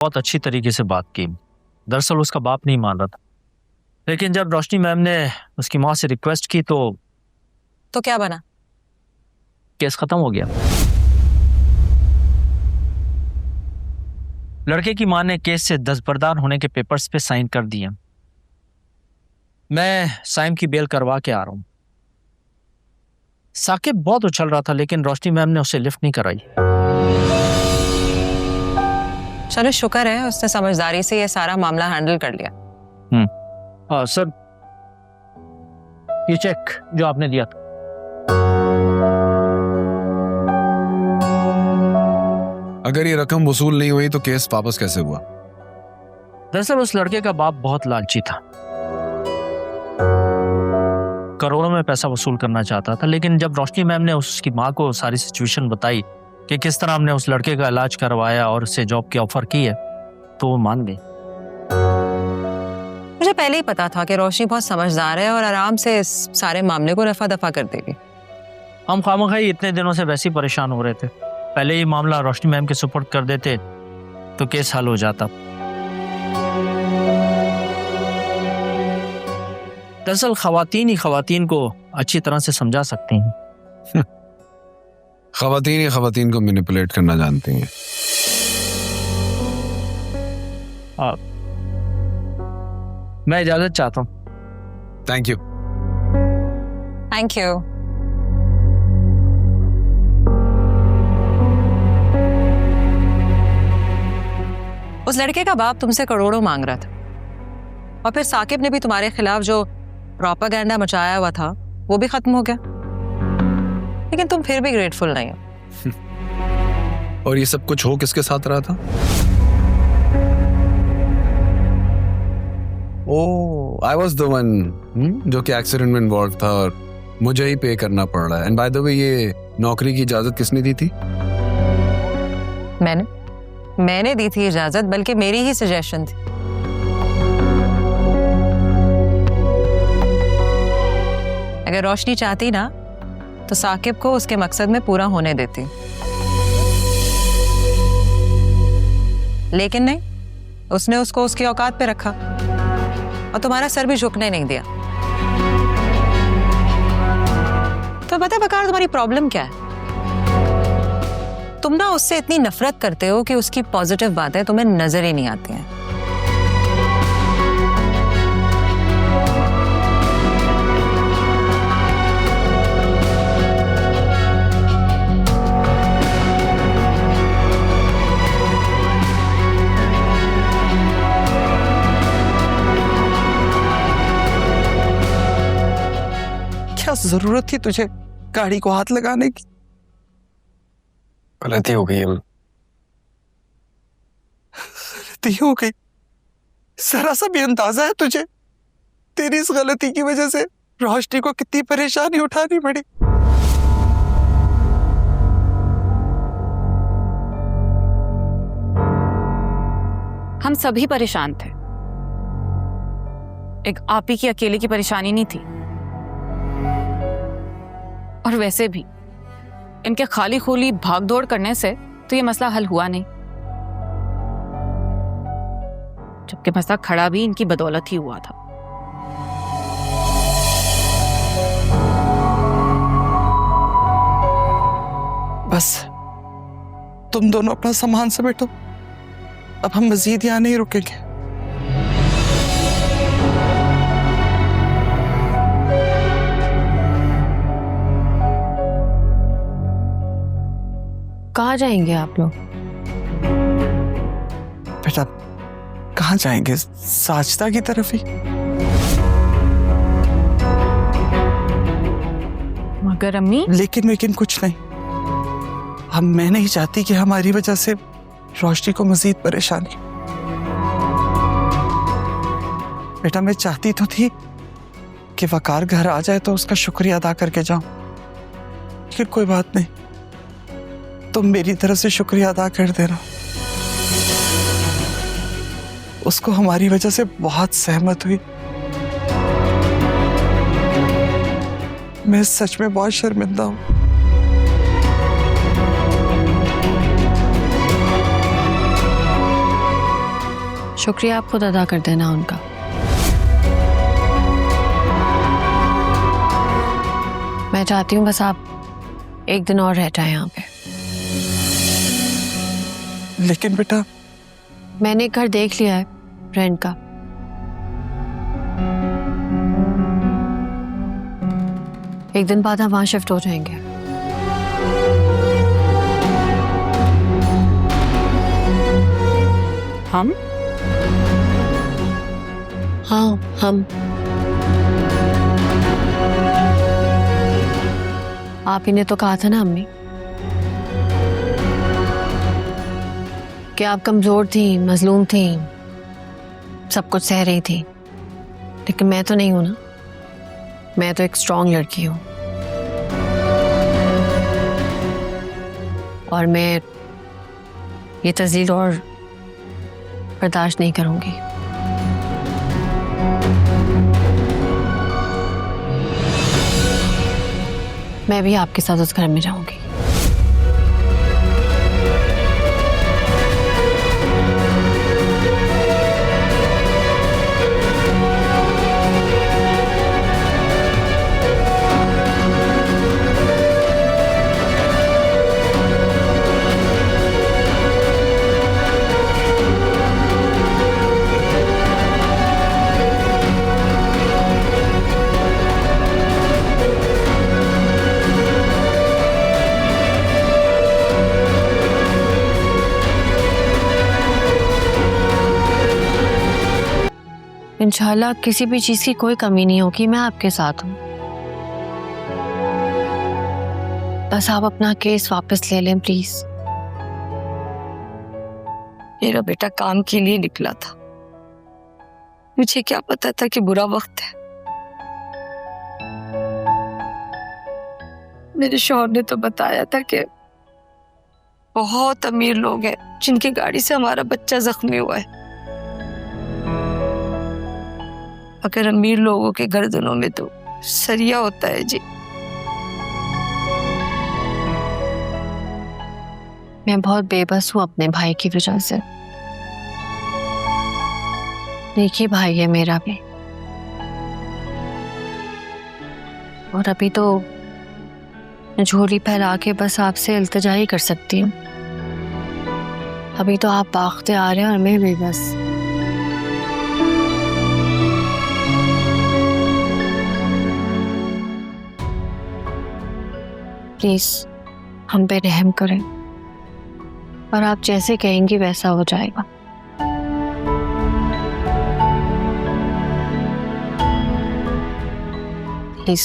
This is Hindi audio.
बहुत अच्छी तरीके से बात की। दरअसल उसका बाप नहीं मान रहा था, लेकिन जब रोशनी मैम ने उसकी माँ से रिक्वेस्ट की तो क्या बना? केस खत्म हो गया। लड़के की माँ ने केस से दस्तबरदार होने के पेपर्स पे साइन कर दिए। मैं साइम की बेल करवा के आ रहा हूँ। साकिब बहुत उछल रहा था, लेकिन रोशनी मैम ने उसे लिफ्ट नहीं कराई। चलो शुक्र है उसने समझदारी से ये सारा मामला हैंडल कर लिया। सर, ये चेक जो आपने दिया था। अगर ये रकम वसूल नहीं हुई तो केस वापस कैसे हुआ? दरअसल उस लड़के का बाप बहुत लालची था, करोड़ों में पैसा वसूल करना चाहता था। लेकिन जब रोशनी मैम ने उसकी माँ को सारी सिचुएशन बताई कि किस तरह हमने उस लड़के का इलाज करवाया और उसे जॉब की ऑफर की है, तो वो मान गई। मुझे पहले ही पता था कि रोशनी बहुत समझदार है और आराम से इस सारे मामले को रफा दफा कर देगी। हम खामखाई इतने दिनों से वैसे ही परेशान हो रहे थे। पहले ही मामला रोशनी मैम के सुपुर्द कर देते तो केस हल हो जाता। दरअसल खवातीन ही खवातीन को अच्छी तरह से समझा सकती हैं। खवातीन ही खवातीन को मैनिपुलेट करना जानती हैं। मैं इजाजत चाहता हूँ। Thank you. Thank you. उस लड़के का बाप तुमसे करोड़ों मांग रहा था और फिर साकिब ने भी तुम्हारे खिलाफ जो प्रोपेगेंडा मचाया हुआ था वो भी खत्म हो गया, लेकिन तुम फिर भी ग्रेटफुल नहीं हो। और ये सब कुछ हो किसके साथ रहा था? ओह, आई वॉज द वन जो कि एक्सीडेंट में इन्वॉल्व था और मुझे ही पे करना पड़ रहा है। एंड बाय द वे, ये नौकरी की इजाजत किसने दी थी? मैंने दी थी इजाजत, बल्कि मेरी ही सजेशन थी। अगर रोशनी चाहती ना तो साकिब को उसके मकसद में पूरा होने देती, लेकिन नहीं, उसने उसको उसकी औकात पे रखा और तुम्हारा सर भी झुकने नहीं दिया। तो पता है बकार तुम्हारी प्रॉब्लम क्या है? तुम ना उससे इतनी नफरत करते हो कि उसकी पॉजिटिव बातें तुम्हें नजर ही नहीं आती हैं। क्या जरूरत थी तुझे गाड़ी को हाथ लगाने की? गलती हो गई। गलती हो गई? जरा सा भी अंदाजा है तुझे तेरी इस गलती की वजह से रोशनी को कितनी परेशानी उठानी पड़ी? हम सभी परेशान थे, एक आप ही की अकेले की परेशानी नहीं थी। और वैसे भी इनके खाली खोली भागदौड़ करने से तो ये मसला हल हुआ नहीं, जबकि मसला खड़ा भी इनकी बदौलत ही हुआ था। बस तुम दोनों अपना सामान समेटो, अब हम मजीद यहाँ नहीं रुकेंगे। कहाँ जाएंगे आप लोग? बेटा कहाँ जाएंगे? साजदा की तरफ ही। मगर अम्मी। लेकिन कुछ नहीं। मैं नहीं चाहती कि हमारी वजह से रोशनी को मजीद परेशानी। बेटा मैं चाहती तो थी कि वकार घर आ जाए तो उसका शुक्रिया अदा करके जाऊं, लेकिन कोई बात नहीं, तुम मेरी तरफ से शुक्रिया अदा कर देना। उसको हमारी वजह से बहुत सहमत हुई। मैं सच में बहुत शर्मिंदा हूं। शुक्रिया आप खुद अदा कर देना उनका। मैं चाहती हूँ बस आप एक दिन और रह जाए यहाँ पे। लेकिन बेटा, मैंने एक घर देख लिया है रेंट का। एक दिन बाद हम वहां शिफ्ट हो जाएंगे। हम हाँ, हम। आप ही ने तो कहा था ना अम्मी कि आप कमजोर थी, मजलूम थी, सब कुछ सह रही थी, लेकिन मैं तो नहीं हूं ना। मैं तो एक स्ट्रॉन्ग लड़की हूं और मैं ये तज़लील और बर्दाश्त नहीं करूंगी। मैं भी आपके साथ उस घर में जाऊंगी। इंशाल्लाह किसी भी चीज की कोई कमी नहीं होगी, मैं आपके साथ हूँ। बस आप अपना केस वापस ले लें प्लीज। मेरा बेटा काम के लिए निकला था, मुझे क्या पता था कि बुरा वक्त है। मेरे शौहर ने तो बताया था कि बहुत अमीर लोग हैं जिनकी गाड़ी से हमारा बच्चा जख्मी हुआ है। अगर अमीर लोगों के गर्दनों में तो सरिया होता है जी। मैं बहुत बेबस हूँ अपने भाई की वजह से। देखिए भाई है मेरा भी, और अभी तो झोली फैला के बस आपसे इल्तिजा ही कर सकती हूँ। अभी तो आप बाख्ते आ रहे हैं और मैं बेबस। प्लीज हम पे रहम करें, और आप जैसे कहेंगी वैसा हो जाएगा। प्लीज।